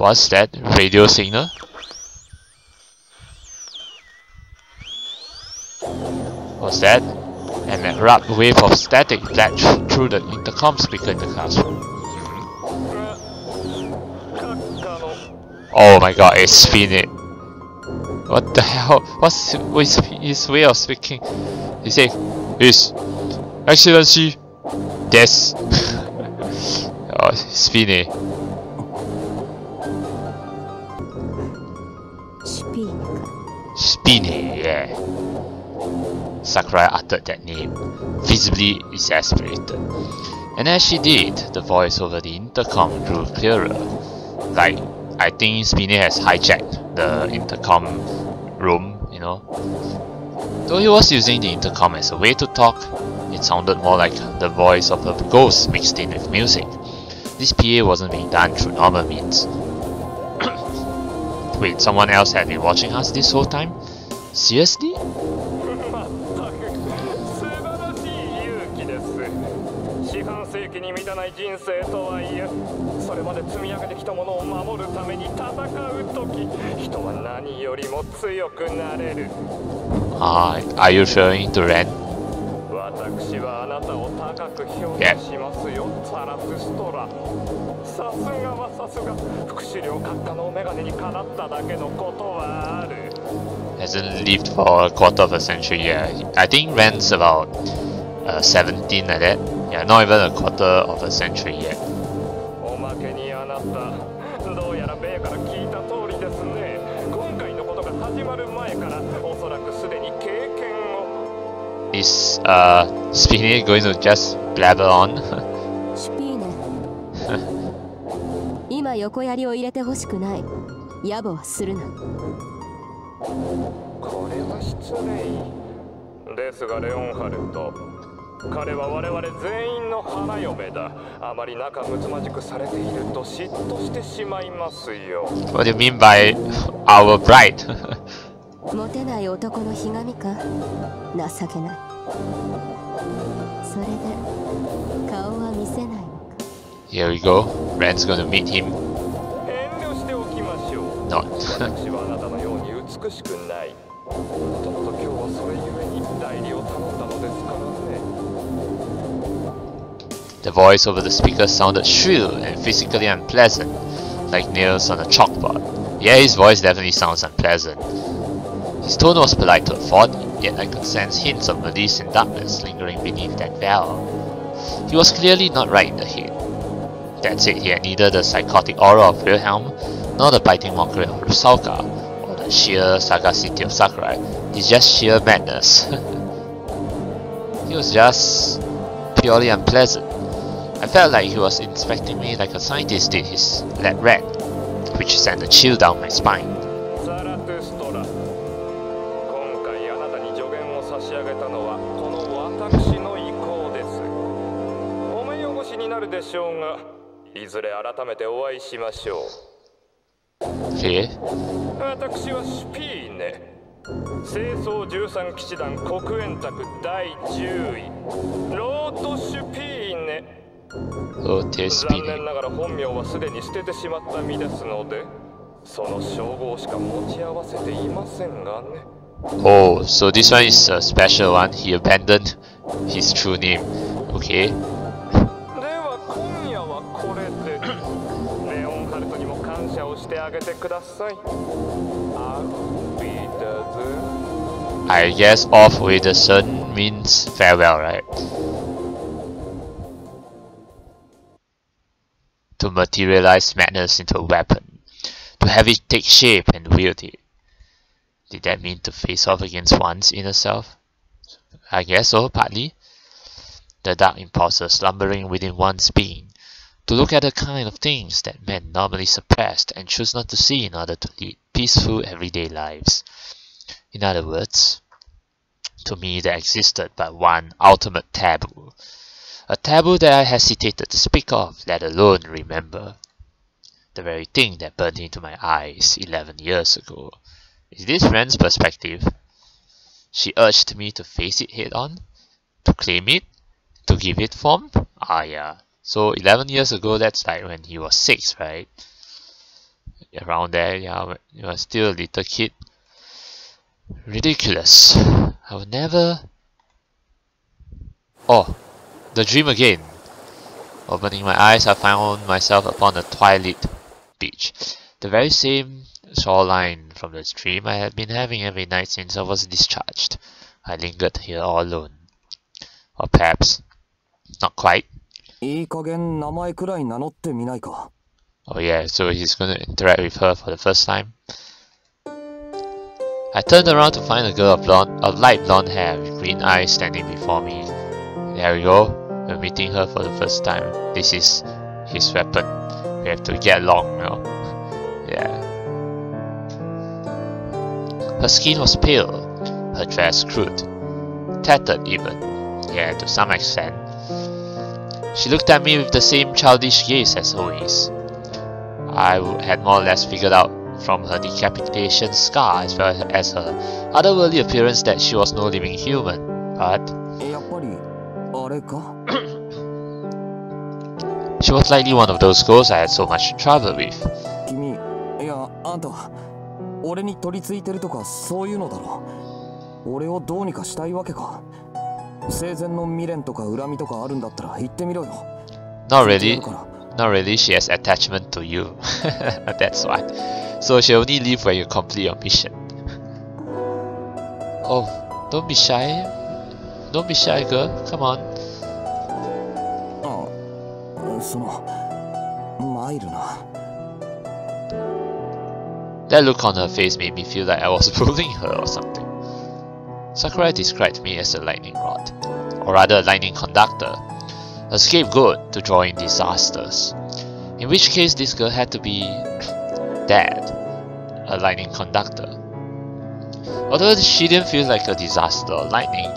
What's that? Radio signal? What's that? An abrupt wave of static flashed through the intercom speaker in the classroom. Oh my god, it's Spinit. What the hell? What's his way of speaking? He said, His Excellency, yes. Oh, Spinit. Spinit, yeah. Sakurai uttered that name, visibly exasperated. And as she did, the voice over the intercom grew clearer. Like, I think Spinit has hijacked the intercom room, you know. Though he was using the intercom as a way to talk, it sounded more like the voice of a ghost mixed in with music. This PA wasn't being done through normal means. Wait, someone else had been watching us this whole time? Seriously? Are you referring to Ren? Yeah. Hasn't lived for a quarter of a century yet. I think Ren's about 17 like that. Yeah, not even a quarter of a century yet. Is Spinit going to just blabber on? What do you mean by our bride? Here we go. Ren's gonna meet him. Not. The voice over the speaker sounded shrill and physically unpleasant, like nails on a chalkboard. Yeah, his voice definitely sounds unpleasant. His tone was polite to a fault, yet I could sense hints of malice and darkness lingering beneath that veil. He was clearly not right in the head. That said, he had neither the psychotic aura of Wilhelm, nor the biting mockery of Rusalka, or the sheer sagacity of Sakurai. He's just sheer madness. He was just purely unpleasant. I felt like he was inspecting me like a scientist did his lab rat, which sent a chill down my spine. Okay. Oh, so this one is a special one. He abandoned his true name. Okay. I guess off with the sun means farewell, right? To materialize madness into a weapon, to have it take shape and wield it. Did that mean to face off against one's inner self? I guess so, partly. The dark impulses slumbering within one's being, to look at the kind of things that men normally suppress and choose not to see in order to lead peaceful everyday lives. In other words, to me there existed but one ultimate taboo. A taboo that I hesitated to speak of, let alone remember. The very thing that burned into my eyes 11 years ago. Is this Ren's perspective? She urged me to face it head on, to claim it, to give it form. Ah yeah, so 11 years ago, that's like when he was 6, right? around there. Yeah, you were still a little kid. Ridiculous. I would never. Oh, the dream again. Opening my eyes, I found myself upon a twilight beach. The very same shoreline from the dream I had been having every night since I was discharged. I lingered here all alone. Or perhaps, not quite. Oh yeah, so he's gonna interact with her for the first time. I turned around to find a girl of light blonde hair with green eyes standing before me. There we go. We're meeting her for the first time. This is his weapon. We have to get along now. Yeah. Her skin was pale, her dress crude, tattered even. Yeah, to some extent. She looked at me with the same childish gaze as always. I had more or less figured out from her decapitation scar as well as her otherworldly appearance that she was no living human, but she was likely one of those girls I had so much trouble with. Not really, she has attachment to you. That's why. So she only leave when you complete your mission. Oh, don't be shy. Don't be shy, girl. Come on. That look on her face made me feel like I was bullying her or something. Sakurai described me as a lightning rod, or rather a lightning conductor, a scapegoat to draw in disasters. In which case this girl had to be dead, a lightning conductor. Although she didn't feel like a disaster or lightning,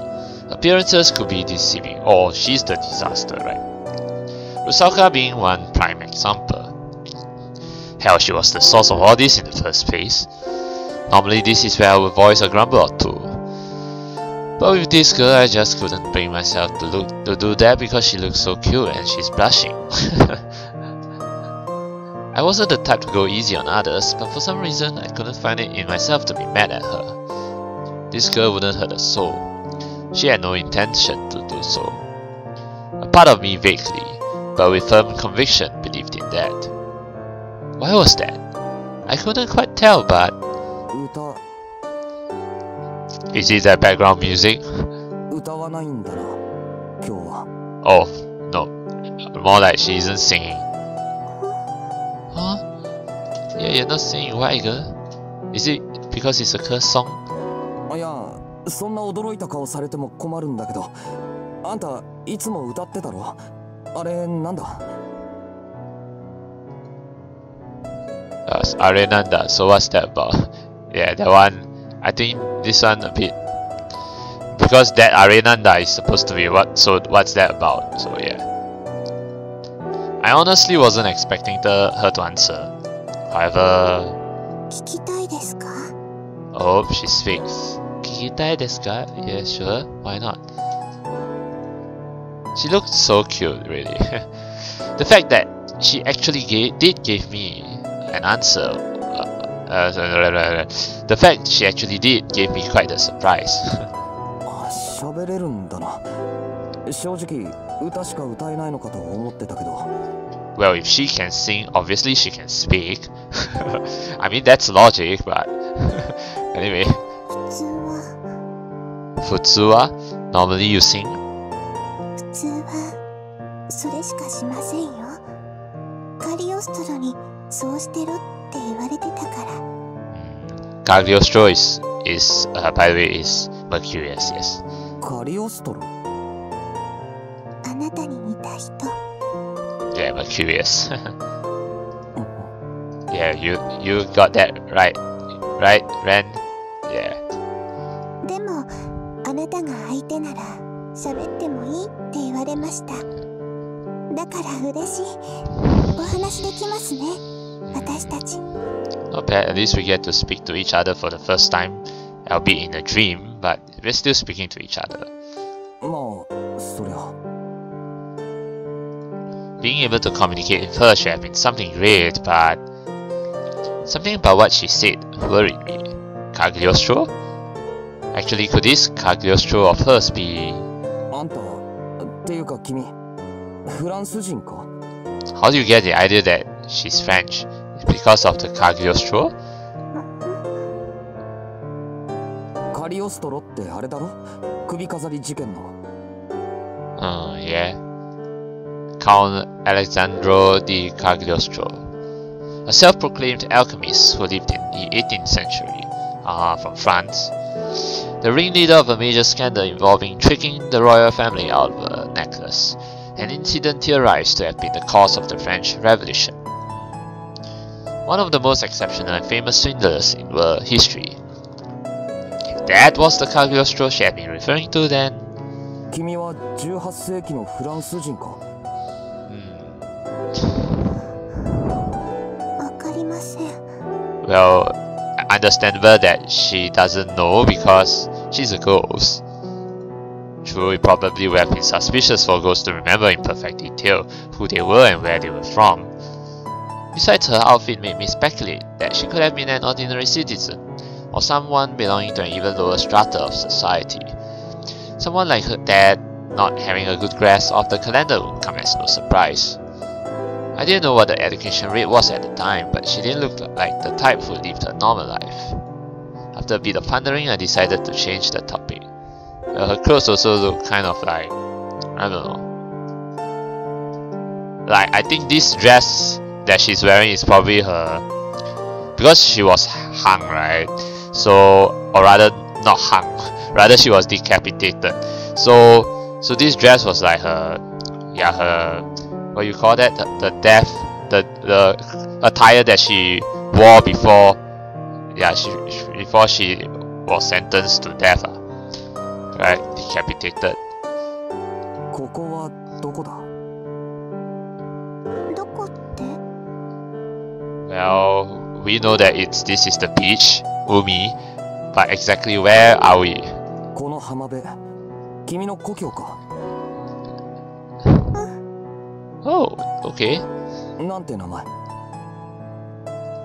appearances could be deceiving. Oh, she's the disaster, right? Rusaka being one prime example. Hell, she was the source of all this in the first place. Normally this is where I would voice a grumble or two. But with this girl I just couldn't bring myself to do that because she looks so cute and she's blushing. I wasn't the type to go easy on others, but for some reason I couldn't find it in myself to be mad at her. This girl wouldn't hurt a soul. She had no intention to do so. A part of me vaguely, but with firm conviction, believed in that. Why was that? I couldn't quite tell, but... Is it that background music? Oh, no. More like she isn't singing. Huh? Yeah, you're not singing. Why, girl? Is it because it's a curse song? Arenanda, so what's that about? Yeah, that one, I think this one a bit, because that Arenanda is supposed to be what's that about, so yeah. I honestly wasn't expecting her to answer. However... Oh, she speaks. Kikitai desu ka? Yeah, sure, why not? She looked so cute, really. The fact that she actually did give me an answer. The fact she actually did gave me quite a surprise. Well, if she can sing, obviously she can speak. I mean, that's logic, but anyway. Futsuwa? Normally you sing? Cagliostro is by the way, is Mercurius, yes. Yeah, Mercurius. Yeah, you got that right, Ren? Yeah. Not bad, at least we get to speak to each other for the first time, albeit in a dream, but we're still speaking to each other. Being able to communicate with her should have been something great, but Something about what she said worried me. Cagliostro? Actually, could this Cagliostro of hers be... How do you get the idea that she's French? It's because of the Cagliostro? Yeah. Count Alessandro di Cagliostro, a self-proclaimed alchemist who lived in the 18th century, from France. The ringleader of a major scandal involving tricking the royal family out of a necklace, an incident theorized to have been the cause of the French Revolution. One of the most exceptional and famous swindlers in world history. If that was the Cagliostro she had been referring to, then... Well, understandable that she doesn't know because she's a ghost. True, it probably would have been suspicious for ghosts to remember in perfect detail who they were and where they were from. Besides, her outfit made me speculate that she could have been an ordinary citizen, or someone belonging to an even lower strata of society. Someone like her dad not having a good grasp of the calendar would come as no surprise. I didn't know what the education rate was at the time, but she didn't look like the type who lived a normal life. After a bit of pondering, I decided to change the topic. Her clothes also look kind of like, I don't know. Like, I think this dress that she's wearing is probably her, because she was hung, right? So, or rather, not hung, rather she was decapitated. So this dress was like her, her, what you call that? The death, the attire that she wore before, before she was sentenced to death, right? Decapitated. Well, we know that this is the beach, Umi, but exactly where are we? Oh, okay.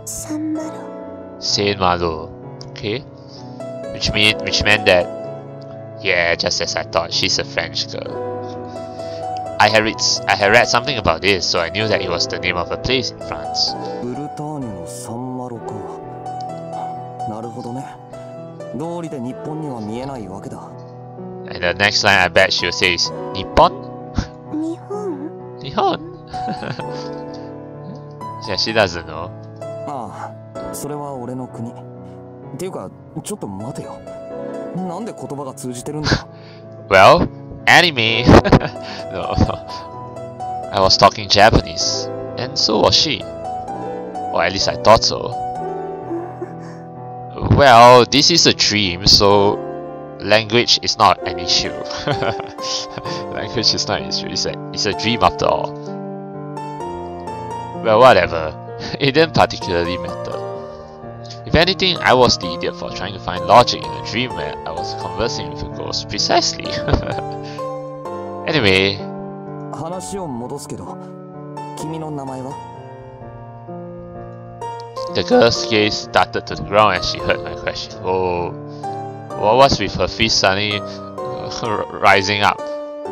Saint Malo. Okay. Which meant that, yeah, just as I thought, she's a French girl. I had read something about this, so I knew that it was the name of a place in France. And the next line I bet she'll say is Nippon? Nihon? Yeah, she doesn't know. Well, anime. No. I was talking Japanese, and so was she. Or at least I thought so. Well, this is a dream, so language is not an issue. Language is not an issue. It's a dream after all. Well, whatever. It didn't particularly matter. If anything, I was the idiot for trying to find logic in a dream where I was conversing with a ghost. Precisely. Anyway. The girl's gaze started to the ground as she heard my question. Oh, what was with her fist suddenly rising up?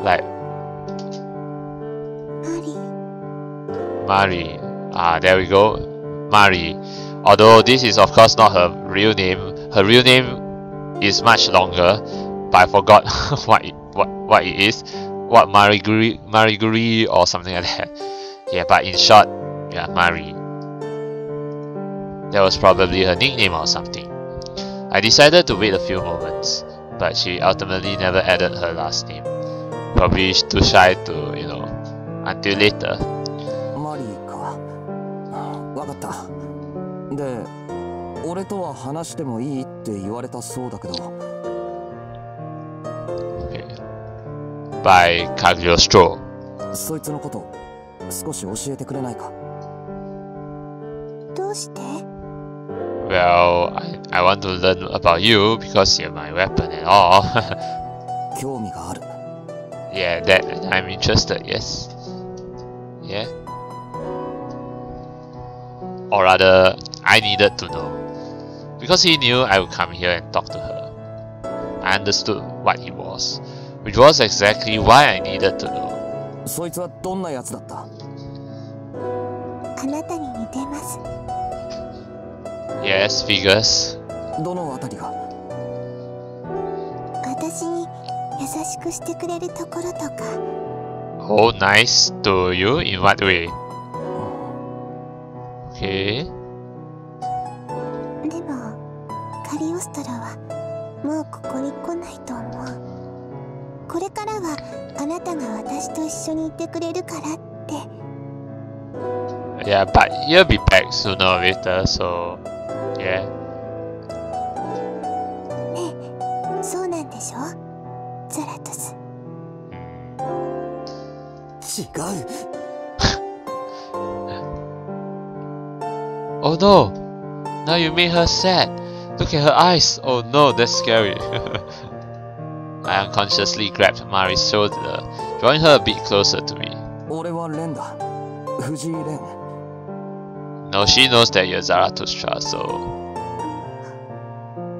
Like, Mari. Ah, there we go. Mari. Although this is of course not her real name. Her real name is much longer, but I forgot what it is. What, Mariguri or something like that. Yeah, but in short, yeah, Mari. That was probably her nickname or something. I decided to wait a few moments, but she ultimately never added her last name. Probably too shy to, until later. Okay. By Cagliostro. Well, I want to learn about you because you're my weapon and all. Yeah, that I'm interested, yes. Yeah. Or rather, I needed to know. Because he knew I would come here and talk to her. I understood what he was, which was exactly why I needed to know. そいつはどんなやつだった？あなたに似てます。 Yes, figures. どのあたりが？私に優しくしてくれるところとか。Oh, nice to you? In what way? Okay. でもカリオストロはもうここに来ないと思う。これからはあなたが私と一緒にいてくれるからって。Yeah, but you'll be back sooner or later, so yeah. ねえ、そうなんでしょ？ザラトス。違う。Oh no! Now you made her sad. Look at her eyes. Oh no, that's scary. I unconsciously grabbed Mari's shoulder, drawing her a bit closer to me. 俺はレンだ。藤井レン。No, she knows that you're Zarathustra, so.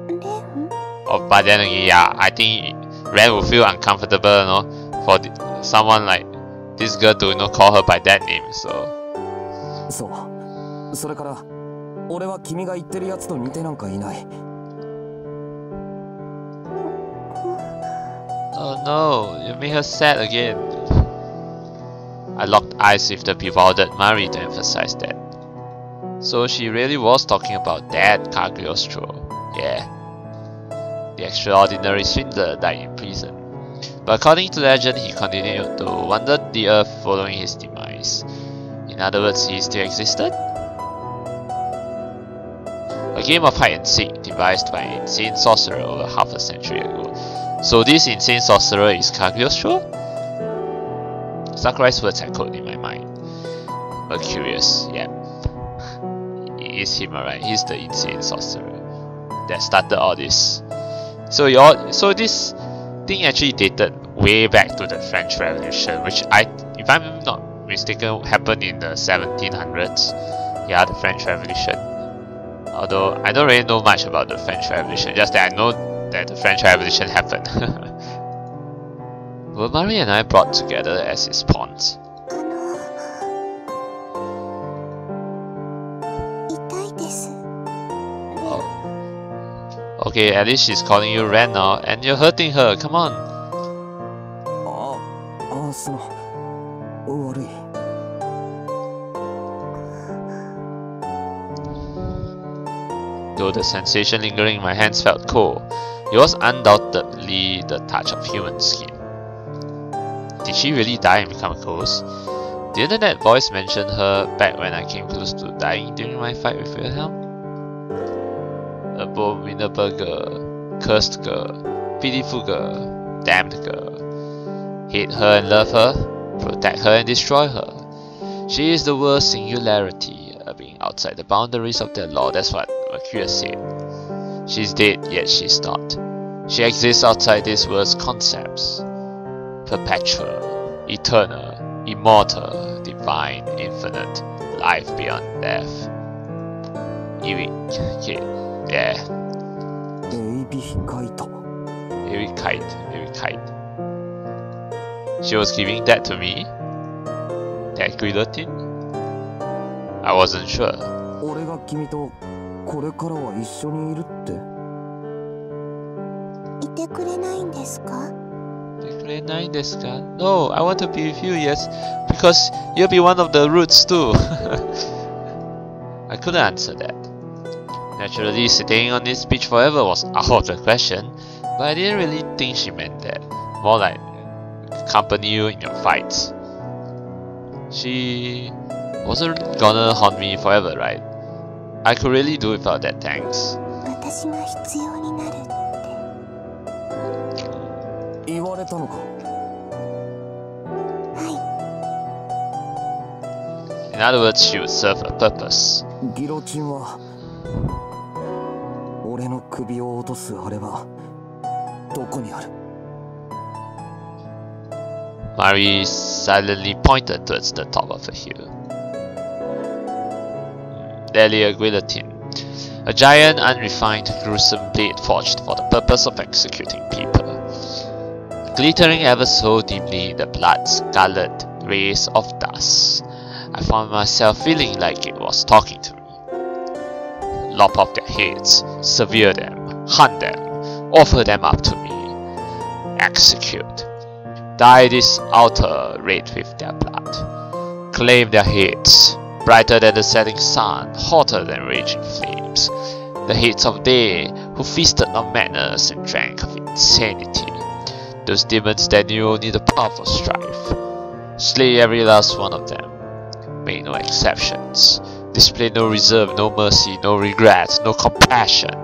レン？ Oh, but then again, yeah, I think Ren will feel uncomfortable, for someone like this girl to, call her by that name, so. そう。それから、俺は君が言ってるやつと似てなんかいない。Oh no, you made her sad again. I locked eyes with the bewildered Mari to emphasize that. So she really was talking about that Cagliostro. Yeah. The extraordinary swindler died in prison. But according to legend, he continued to wander the earth following his demise. In other words, he still existed? A game of hide and seek devised by an insane sorcerer over half a century ago. So this insane sorcerer is Cagliostro? Sakurai's words echoed in my mind. But curious, yeah. It is him, alright. He's the insane sorcerer that started all this. So this thing actually dated way back to the French Revolution, which if I'm not mistaken, happened in the 1700s. Yeah, the French Revolution. Although I don't really know much about the French Revolution, just that I know that the French Revolution happened. Were Mari and I brought together as his pawns? 痛いです。 Oh. Okay, at least she's calling you Ren now, and you're hurting her. Come on. 悪い。Though the sensation lingering in my hands felt cold, it was undoubtedly the touch of human skin. Did she really die and become a ghost? Didn't that voice mention her back when I came close to dying during my fight with Wilhelm? Abominable girl, cursed girl, pitiful girl, damned girl. Hate her and love her, protect her and destroy her. She is the worst singularity, being outside the boundaries of their law. That's what Mercurius said. She's dead, yet she's not. She exists outside this world's concepts. Perpetual, eternal, immortal, divine, infinite, life beyond death. Eric, yeah. Eric. She was giving that to me? That guillotine? I wasn't sure. 俺が君とこれからは一緒にいるって。いてくれないんですか? No, I want to be with you, yes, because you'll be one of the roots too. I couldn't answer that. Naturally, staying on this beach forever was out of the question, but I didn't really think she meant that. More like accompany you in your fights. She wasn't gonna haunt me forever, right? I could really do without that, thanks. 私が必要になるって。言われたのか? は In other words, she would serve a purpose. ギロチンは俺の首を落とすあれはどこにある? Mari silently pointed towards the top of the hill. There lay a guillotine, A giant, unrefined, gruesome blade forged for the purpose of executing people. Glittering ever so deeply in the blood-scarlet rays of dust, I found myself feeling like it was talking to me. Lop off their heads, sever them, hunt them, offer them up to me. Execute. Dye this altar red with their blood. Claim their heads, brighter than the setting sun, hotter than raging flames. The heads of they who feasted on madness and drank of insanity. Those demons that knew only the path of strife. Slay every last one of them. Make no exceptions. Display no reserve, no mercy, no regret, no compassion.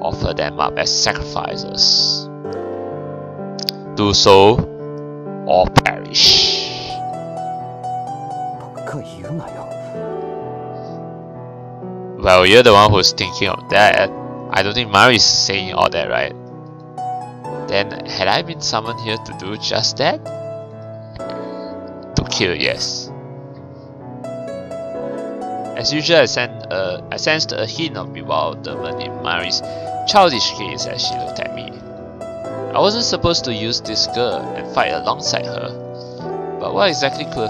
Offer them up as sacrifices. Do so, or perish. Well, you're the one who's thinking of that. I don't think Mari is saying all that, right? Then, had I been summoned here to do just that? To kill, yes. As usual, I sensed a hint of bewilderment in Mari's childish gaze as she looked at me. I wasn't supposed to use this girl and fight alongside her. But what exactly could a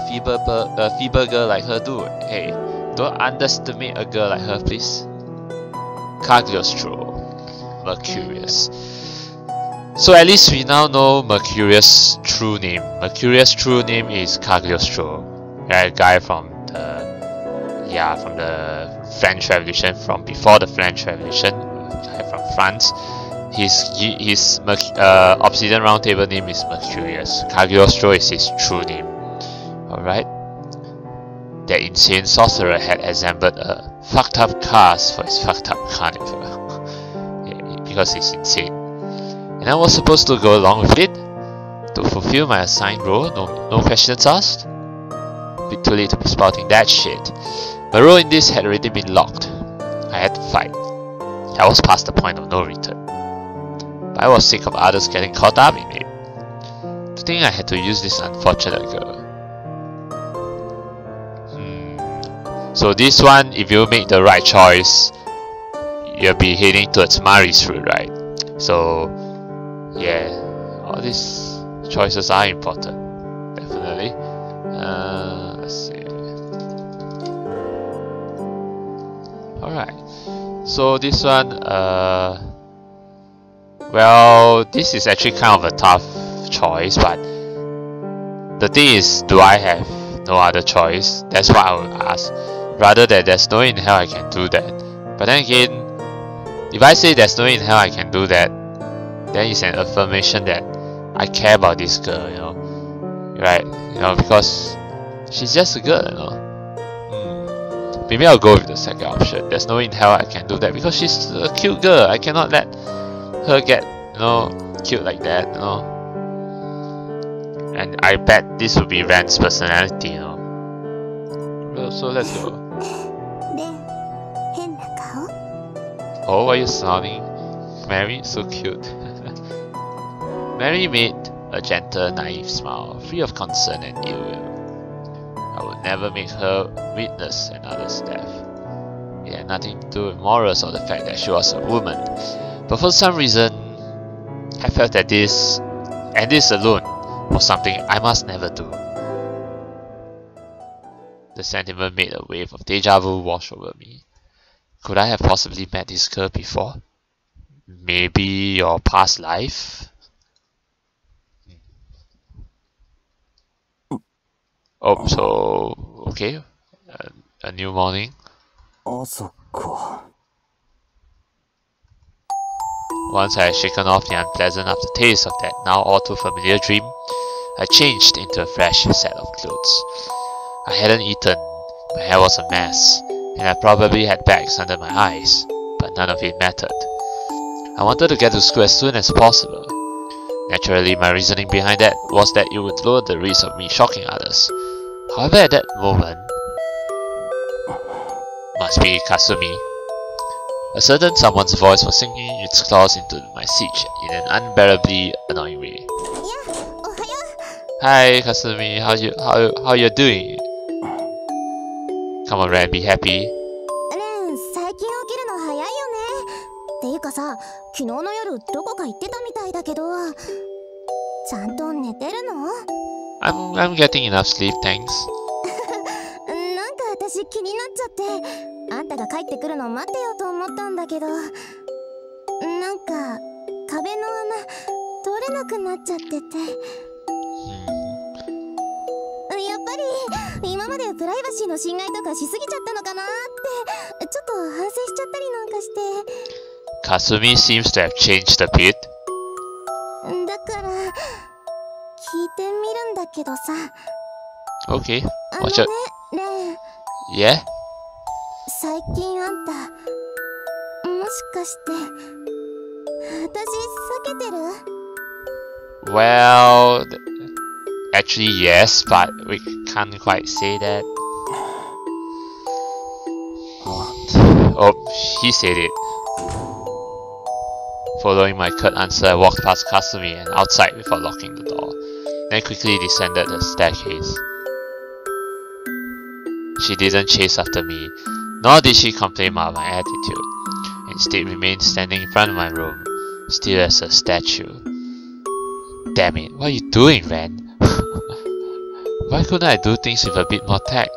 feeble girl like her do? Hey, don't underestimate a girl like her, please. Cagliostro. Mercurius. So at least we now know Mercurius' true name. Mercurius' true name is Cagliostro. A guy from the French Revolution, from before the French Revolution, guy from France. His Obsidian Round Table name is Mercurius. Cagliostro is his true name. Alright. That insane sorcerer had assembled a fucked up cast for his fucked up carnival. Yeah, because he's insane. And I was supposed to go along with it? To fulfill my assigned role, no questions asked? Bit too late to be spouting that shit. My role in this had already been locked. I had to fight. I was past the point of no return. But I was sick of others getting caught up in it. To think I had to use this unfortunate girl. So this one, if you make the right choice, you'll be heading towards Mari's route, right? So yeah, all these choices are important, definitely. Let's see. Alright, so this one, well, this is actually kind of a tough choice, but the thing is, do I have no other choice? That's what I would ask. Rather than there's no way in hell I can do that. But then again, if I say there's no way in hell I can do that, then it's an affirmation that I care about this girl, you know, right? You know, because she's just a girl, you know. Maybe I'll go with the second option. There's no way in hell I can do that because she's a cute girl. I cannot let her get, you know, cute like that, you know. And I bet this would be Ren's personality, you know. Well, so let's go. Oh, why are you smiling? Mary, so cute. Mary made a gentle, naive smile, free of concern and ill will. I would never make her witness another's death. It had nothing to do with morals or the fact that she was a woman. But for some reason, I felt that this, and this alone, was something I must never do. The sentiment made a wave of deja vu wash over me. Could I have possibly met this girl before? Maybe your past life? Oh, so okay, a new morning. Once I had shaken off the unpleasant aftertaste of that now all too familiar dream, I changed into a fresh set of clothes. I hadn't eaten, my hair was a mess, and I probably had bags under my eyes, but none of it mattered. I wanted to get to school as soon as possible. Naturally, my reasoning behind that was that it would lower the risk of me shocking others. However, at that moment, must be Kasumi, a certain someone's voice was sinking its claws into my seat in an unbearably annoying way. Hi Kasumi, how you doing? Come on Ren, be happy. か言ってたみたいだけど、ちゃんと寝てるの？ I'm getting enough sleep, thanks. なんか私気になっちゃって、あんたが帰ってくるの待ってようと思ったんだけど、なんか壁の穴通れなくなっちゃってて。やっぱり今までプライバシーの侵害とかしすぎちゃったのかなってちょっと反省しちゃったりなんかして。 Kasumi seems to have changed a bit. だから聞いてみるんだけどさ。 Okay, あの watch ね out. レン、 Yeah? 最近あんたもしかして私避けてる？ Well, actually yes, but we can't quite say that. Oh, he said it. Following my curt answer, I walked past Kasumi and outside before locking the door, then quickly descended the staircase. She didn't chase after me, nor did she complain about my attitude. Instead, remained standing in front of my room, still as a statue. Damn it, what are you doing, Ren? Why couldn't I do things with a bit more tact?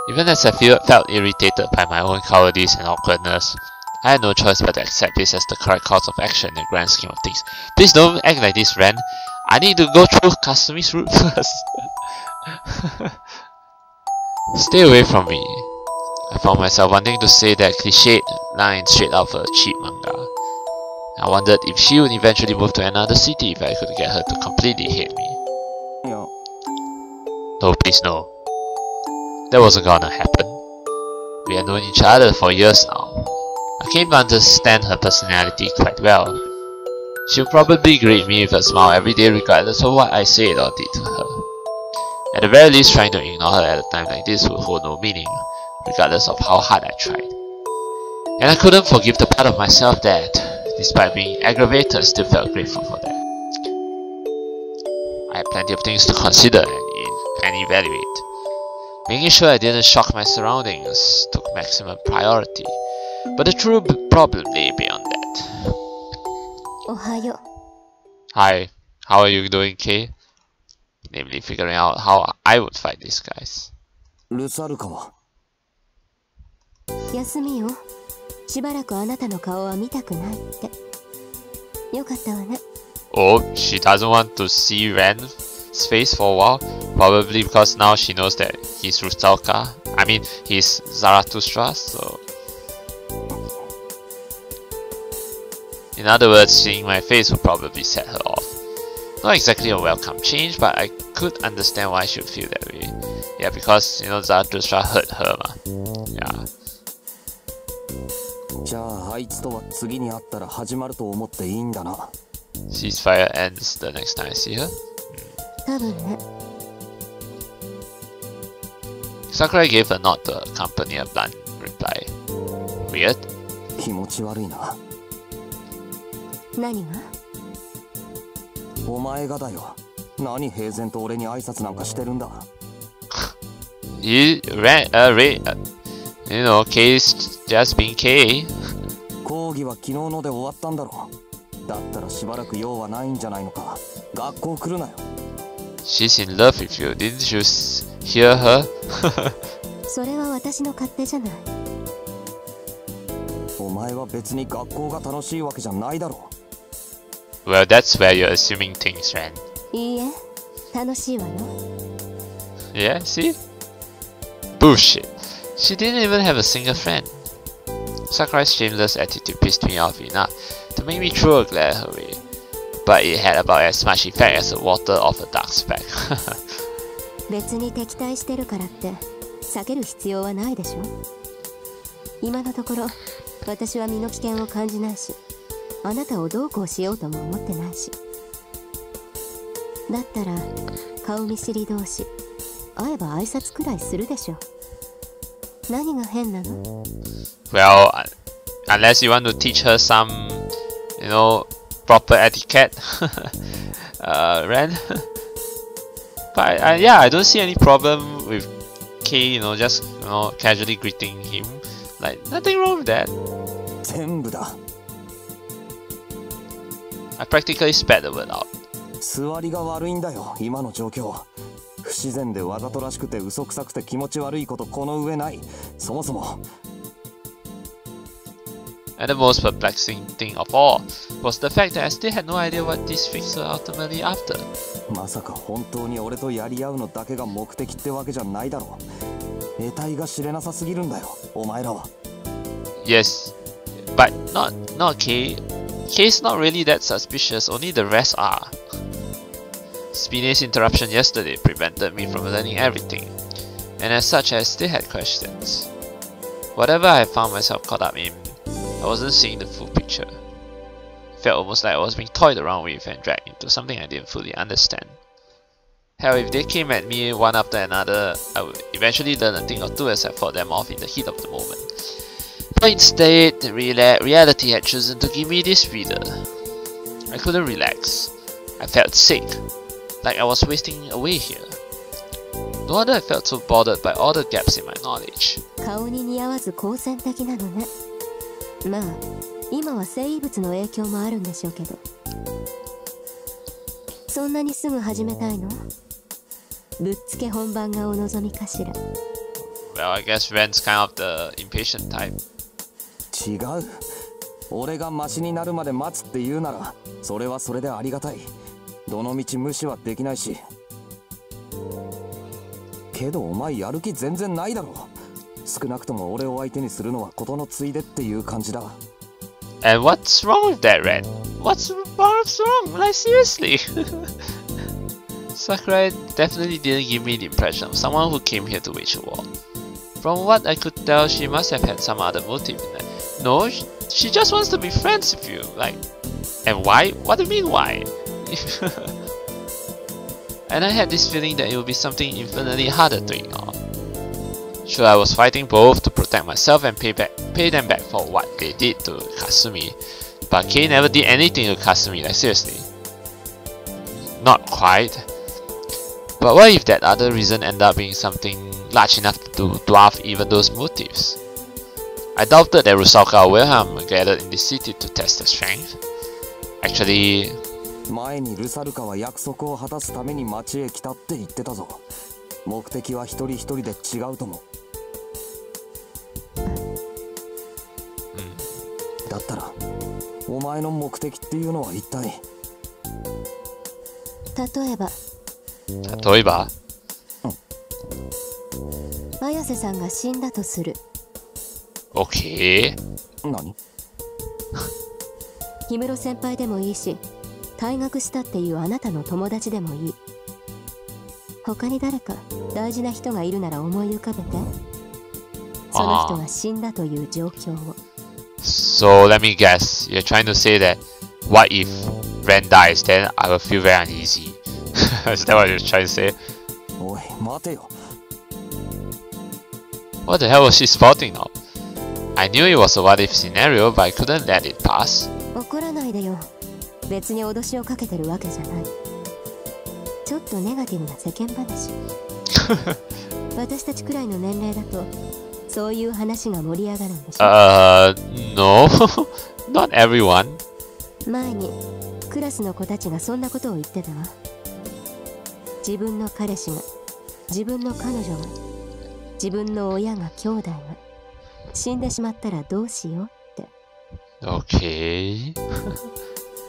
Even as I felt irritated by my own cowardice and awkwardness, I had no choice but to accept this as the correct course of action in the grand scheme of things. Please don't act like this, Ren. I need to go through Kasumi's route first. Stay away from me. I found myself wanting to say that cliched line straight out of a cheap manga. I wondered if she would eventually move to another city if I could get her to completely hate me. Yeah. No, please no. That wasn't gonna happen. We had known each other for years now. I came to understand her personality quite well. She'll probably greet me with a smile every day regardless of what I said or did to her. At the very least, trying to ignore her at a time like this would hold no meaning, regardless of how hard I tried. And I couldn't forgive the part of myself that, despite being aggravated, still felt grateful for that. I had plenty of things to consider and evaluate. Making sure I didn't shock my surroundings took maximum priority, but the true problem lay beyond that. Ohayo. Hi, how are you doing, Kay? Namely, figuring out how I would fight these guys. ルサルカは休みよ。しばらくあなたの顔は見たくないって。よかったわね。 Oh, she doesn't want to see Ren's face for a while? Probably because now she knows that he's Rusalka. I mean, he's Zarathustra, so... In other words, seeing my face would probably set her off. Not exactly a welcome change, but I could understand why she would feel that way. Yeah, because, you know, Zarathustra hurt her, ma. Yeah. じゃああいつとは次に会ったら始まると思っていいんだな。 Ceasefire ends the next time I see her. 多分ね。 Sakurai gave a nod to accompany a blunt reply. Weird? 気持ち悪いな。何が？お前がだよ。何平然と俺に挨拶なんかしてるんだ。You know, K's just being K. 講義は昨日ので終わったんだろう。だったらしばらく用はないんじゃないのか。学校来るなよ。She's in love with you, didn't you hear her? それは私の勝手じゃない。お前は別に学校が楽しいわけじゃないだろう。 Well, that's where you're assuming things, Ren. いいえ、楽しいわよ。 Yeah, see? Bullshit. She didn't even have a single friend. Sakurai's shameless attitude pissed me off enough to make me throw a glare her way. But it had about as much effect as the water off a duck's back. 別に敵対してるからって避ける必要はないでしょ。今のところ私は身の危険を感じないし、あなたをどうこうしようとも思ってないし。だったら顔見知り同士会えば挨拶くらいするでしょ。何が変なの？ Well, unless you want to teach her some, you know, proper etiquette, Ren. But yeah, I don't see any problem with K, you know, just, you know, casually greeting him. Like, nothing wrong with that. 全部だ。I practically spat the word out. 座りが悪いんだよ、今の状況。不自然でわざとらしくて嘘くさくて気持ち悪いことこの上ない。そもそも。And the most perplexing thing of all was the fact that I still had no idea what these freaks were ultimately after. まさか本当に俺とやり合うのだけが目的ってわけじゃないだろう。得体が知れなさすぎるんだよ、お前らは。Yes, but not Kay. Kay's not really that suspicious, only the rest are. Spiney's interruption yesterday prevented me from learning everything, and as such I still had questions. Whatever I found myself caught up in, I wasn't seeing the full picture. It felt almost like I was being toyed around with and dragged into something I didn't fully understand. Hell, if they came at me one after another, I would eventually learn a thing or two as I fought them off in the heat of the moment. But instead, the reality had chosen to give me this reader. I couldn't relax. I felt sick, like I was wasting away here. No wonder I felt so bothered by all the gaps in my knowledge. 顔に似合わず好戦的なのね。まあ、今は生物の影響もあるんでしょうけど。そんなにすぐ始めたいの？ぶっつけ本番がお望みかしら。Well, I guess Ren's kind of the impatient type. 違う。俺がマシになるまで待つって言うなら、それはそれでありがたい。どのみち無視はできないし。けどお前やる気全然ないだろ。少なくとも俺を相手にするのは事のついでっていう感じだ。And what's wrong with that, Ren? What's wrong? Like seriously? Sakurai definitely didn't give me the impression of someone who came here to wage a war. From what I could tell, she must have had some other motive in that. No, she just wants to be friends with you. Like, and why? What do you mean why? And I had this feeling that it would be something infinitely harder to ignore. Sure, I was fighting both to protect myself and pay them back for what they did to Kasumi, but Kei never did anything to Kasumi, like seriously. Not quite. But what if that other reason ended up being something large enough to dwarf even those motives? I doubted that Rusalka or Wilhelm gathered in this city to test their strength. Actually, 前にルサルカは約束を果たすために町へ来たって言ってたぞ。目的は一人一人で違うと思う。だったらお前の目的っていうのは一体。例えば綾瀬さんが死んだとする。 OK。 何？氷室先輩でもいいし、退学したっていうあなたの友達でもいい。他に誰か大事な人がいるなら思い浮かべて。その人が死んだという状況を。So let me guess, you're trying to say that what if Ren dies, then I will feel very uneasy. Is that what you're trying to say? おい、待てよ。What the hell was she spouting of? I knew it was a what if scenario, but I couldn't let it pass. 怒らないでよ。別に脅しをかけてるわけじゃない。ちょっとネガティブな世間話。私たちくらいの年齢だとそういう話が盛り上がるんでしょ。No. Not everyone. 前にクラスの子たちがそんなことを言ってたわ。自分の彼氏が、自分の彼女が、自分の親が兄弟が死んでしまったらどうしようって。 Okay.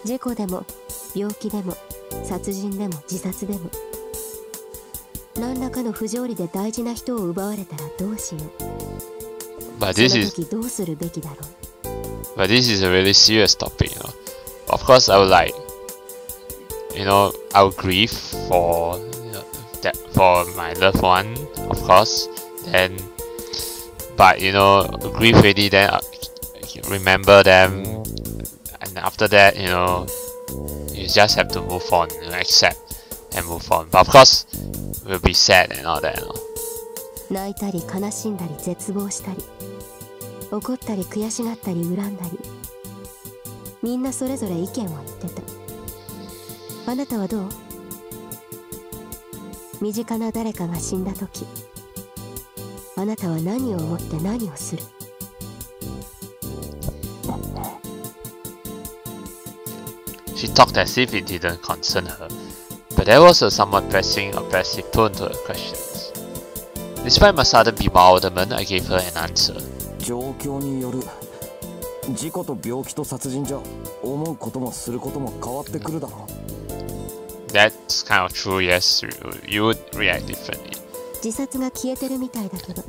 事故でも病気でも殺人でも自殺でも何らかの不条理で大事な人を奪われたらどうしよう。 But this その is 時どうするべきだろう。 But this is a really serious topic, you know. Of course, I would like, I would grieve for that for my loved one, of course. Then, but grieve already. Then remember them, and after that, you just have to move on, accept and move on. But of course, we'll be sad and all that. 泣いたり悲しんだり絶望したり怒ったり悔しがったり恨んだりみんなそれぞれ意見を言ってた。あなたはどう？身近な誰かが死んだ時あなたは何を思って何をする？ She talked as if it didn't concern her, but there was a somewhat pressing, oppressive tone to her questions. Despite my sudden bewilderment, I gave her an answer. 状況による。事故と病気と殺人じゃ思うこともすることも変わってくるだろう。That's kind of true, yes, you would react differently. 自殺が消えてるみたいだけど。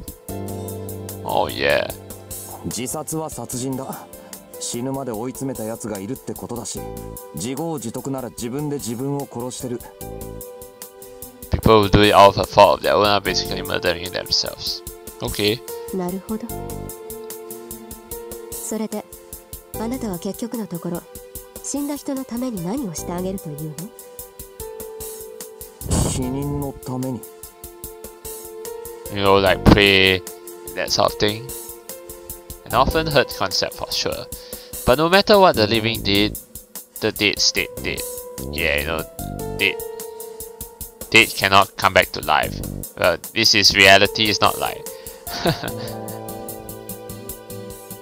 Oh yeah. 自殺は殺人だ。死ぬまで追い詰めた奴がいるってことだし、自業自得なら自分で自分を殺してる。People who do it all for fault of their own are basically murdering themselves. Okay. なるほど。それで、あなたは結局のところ、死んだ人のために何をしてあげるというの？死人のために。You know, like pray, that sort of thing. An often heard concept for sure. But no matter what the living did, the dead stayed dead. Yeah, you know, dead cannot come back to life. Well, this is reality, it's not life.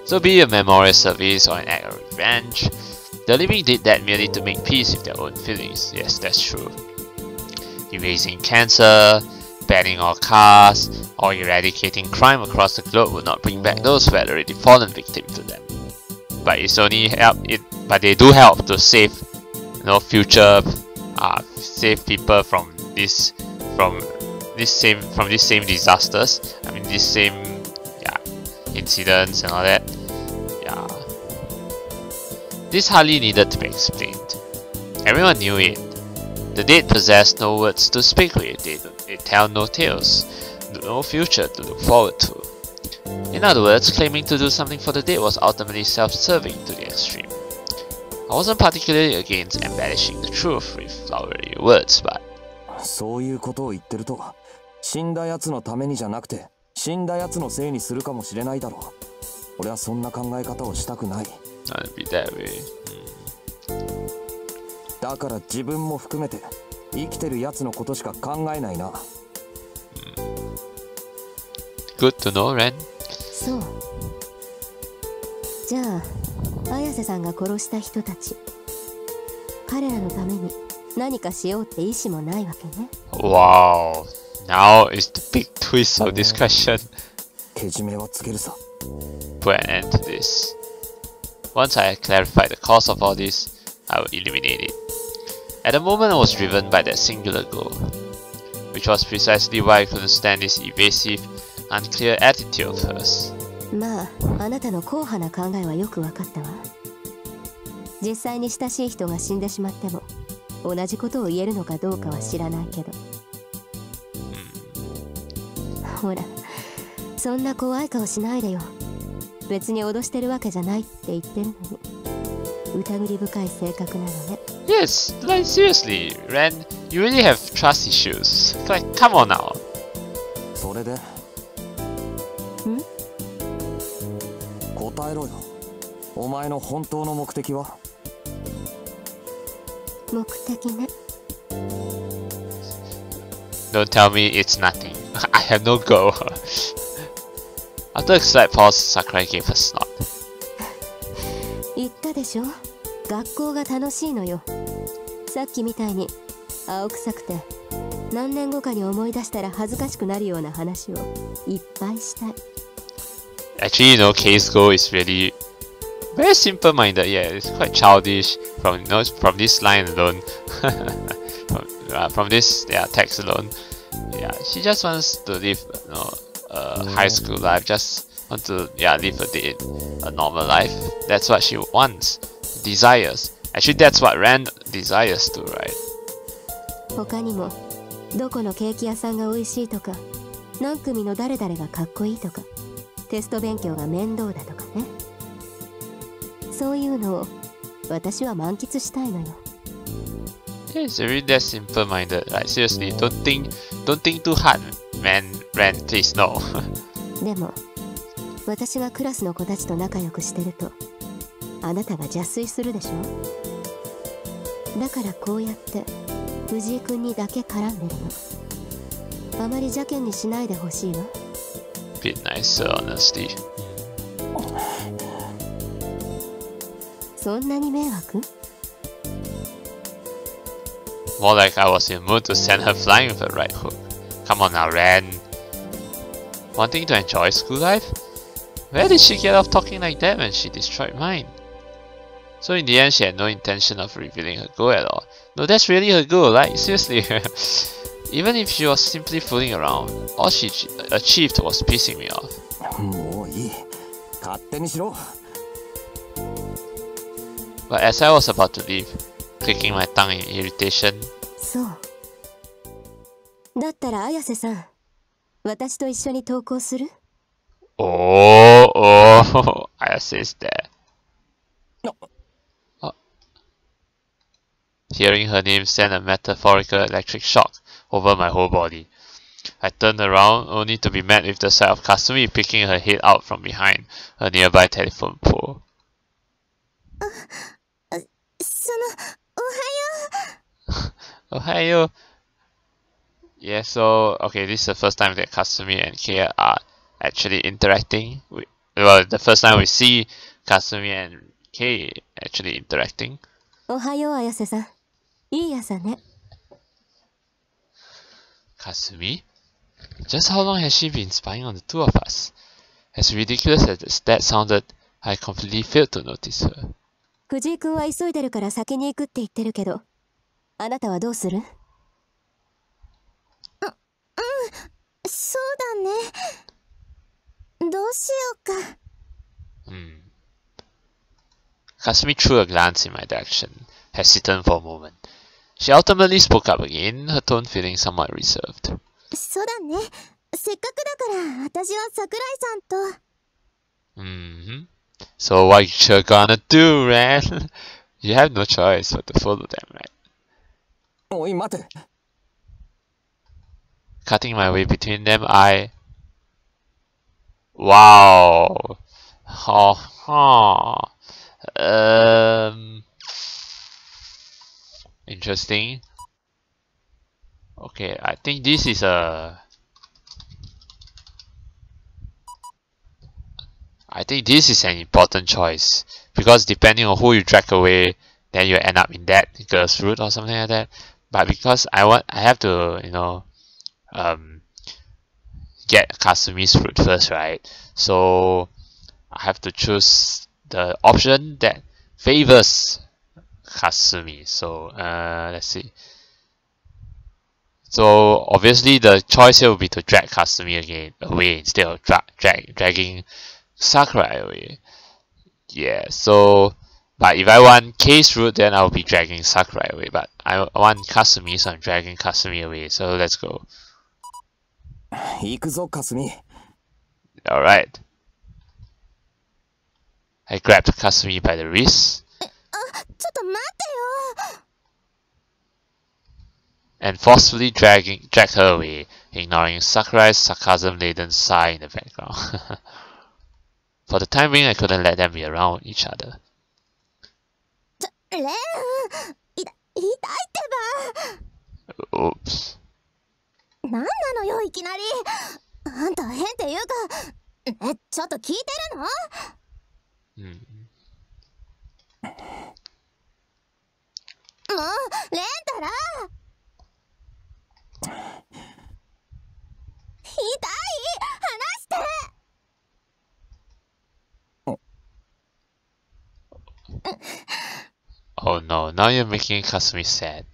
So be it a memorial service or an act of revenge, the living did that merely to make peace with their own feelings. Yes, that's true. Erasing cancer, banning all castes, or eradicating crime across the globe would not bring back those who had already fallen victim to them. But it's only but they do help to save, you know, future, save people from these same disasters. I mean, these same incidents and all that. Yeah, this hardly needed to be explained. Everyone knew it. The dead possessed no words to speak with. They tell no tales, no future to look forward to. In other words, claiming to do something for the dead was ultimately self-serving to the extreme. I wasn't particularly against embellishing the truth with flowery words, but そういうことを言ってると、死んだ奴のためにじゃなくて、死んだ奴のせいにするかもしれないだろう。俺はそんな考え方をしたくない。Not be that way. だから自分も含めて生きてる奴のことしか考えないな。Good to know, Ren. そう。じゃあ、綾瀬さんが殺した人たち、彼らのために何かしようって意思もないわけね。Wow. Now is the big twist of this question. けじめはつけるさ。Put an end to this. Once I had clarified the cause of all this, I would eliminate it. At the moment I was driven by that singular goal, which was precisely why I couldn't stand this evasive, unclear attitude of hers. まあ、あなたの硬派な考えはよくわかったわ。実際に親しい人が死んでしまっても、同じことを言えるのかどうかは知らないけど。ほら、そんな怖い顔しないでよ。別に脅してるわけじゃないって言ってるのに。疑り深い性格なのね。Yes, like seriously, Ren, you really have trust issues. Like, come on now. それで？答えろよ。お前の本当の目的は？目的ね。Don't tell me it's nothing. I have no goal. After a slight pause, Sakurai gave a snort. 言ったでしょ。学校が楽しいのよ。さっきみたいに青臭くて何年後かに思い出したら恥ずかしくなるような話をいっぱいしたい。Actually, you know, Kei's goal is really very simple-minded. Yeah, it's quite childish from from this line alone. From this text alone. Yeah, she just wants to live, high school life. Just want to live a normal life. That's what she wants, desires. Actually, that's what Ren desires too, right? 他にもどこのケーキ屋さんが美味しいとか、何組の誰々がかっこいいとか、テスト勉強が面倒だとかね。そういうのを私は満喫したいのよ。It's really that simple-minded. Like seriously, don't think too hard, man. Ren, please no. でも私がクラスの子たちと仲良くしてると、あなたが邪推するでしょ。だからこうやって藤井君にだけ絡んでるの。あまり邪険にしないでほしいわ。Bit nicer, honestly. そんなに迷惑？ More like I was in the mood to send her flying with a right hook. Come on now, Ren. Wanting to enjoy school life? Where did she get off talking like that when she destroyed mine? So in the end, she had no intention of revealing her goal at all. No, that's really her goal, like seriously. Even if she was simply fooling around, all she achieved was pissing me off. But as I was about to leave, clicking my tongue in irritation. そう。だったら綾瀬さん、私と一緒に投稿する? Oh, Ayase is there. Oh. Hearing her name sent a metaphorical electric shock over my whole body. I turned around only to be met with the sight of Kasumi picking her head out from behind a nearby telephone pole. Ohayo. Yeah, so okay, this is the first time that Kasumi and Kei are actually interacting. Well, the first time we see Kasumi and Kei actually interacting. Ohayo, Ayase-san. Ii asa ne. Kasumi? Just how long has she been spying on the two of us? As ridiculous as that sounded, I completely failed to notice her. 藤井君は急いでるから先に行くって言ってるけど、あなたはどうする？そうだね。どうしようか。Kasumi threw a glance in my direction, hesitant for a moment. She ultimately spoke up again, her tone feeling somewhat reserved. そうだね。せっかくだから私は桜井さんと。So what you gonna do, Ren? You have no choice but to follow them, right? おい、待て。Cutting my way between them, I... Wow! Interesting. Okay, I think this is a... I think this is an important choice, because depending on who you drag away, then you end up in that girl's route or something like that. But because I have to, you know, get Kasumi's route first, right? So I have to choose the option that favors Kasumi. So let's see. So obviously the choice here will be to drag Kasumi away instead of dragging Sakurai away. Yeah, so but if I want Kei's route, then I'll be dragging Sakurai away. But I want Kasumi, so I'm dragging Kasumi away. So let's go. 行くぞ、Kasumi. Alright. I grabbed Kasumi by the wrist. ちょっと待ってよ。And forcefully drag her away, ignoring Sakurai's sarcasm-laden sigh in the background. For the time being, I couldn't let them be around each other. レン、痛いってば。Oops. なんなのよ、いきなり。あんた変っていうか、ちょっと聞いてるの？もう、レンタラ。痛い、離して。Oh no, now you're making Kasumi sad.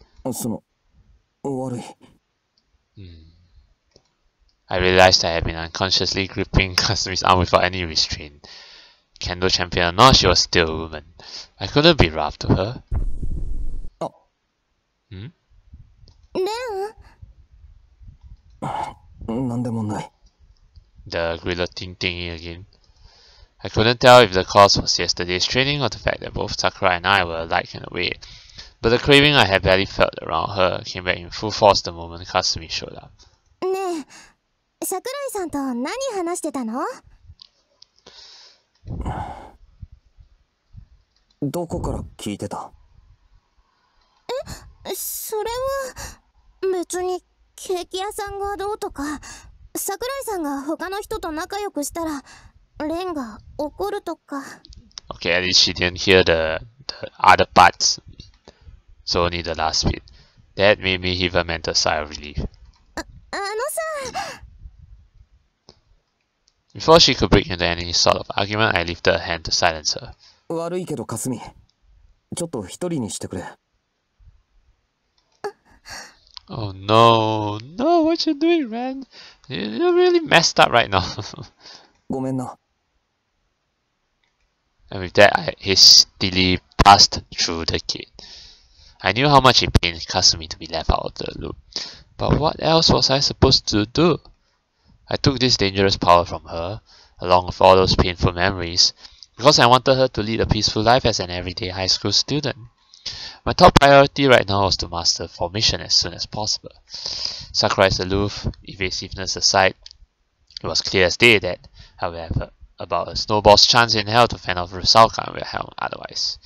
悪い。I realized I had been unconsciously gripping Kasumi's arm without any restraint. Kendo champion or not, she was still a woman. I couldn't be rough to her. Ren? なんでもない。 The guillotine thingy again. I couldn't tell if the cause was yesterday's training or the fact that both Sakura and I were alike in a way. But the craving I had barely felt around her came back in full force the moment Kasumi showed up. ねえ、桜井さんと何話してたの？どこから聞いてた？それは別にケーキ屋さんがどうとか、桜井さんが他の人と仲良くしたらレンが怒るとか。Okay, at least she didn't hear the other parts, so only the last bit. That made me heave a mental sigh of relief. あのさ Before she could break into any sort of argument, I lifted a hand to silence her. 悪いけどかすみ、ちょっと一人にしてくれ。 Oh no, no, what you doing, Ren? You're really messed up right now. ごめんな。 And with that, I hastily passed through the gate. I knew how much it pained Kasumi to be left out of the loop, but what else was I supposed to do? I took this dangerous power from her, along with all those painful memories, because I wanted her to lead a peaceful life as an everyday high school student. My top priority right now was to master formation as soon as possible. Sakura is aloof, evasiveness aside, it was clear as day that, however, about a snowball's chance in hell to fend off Rusalka and Wilhelm otherwise.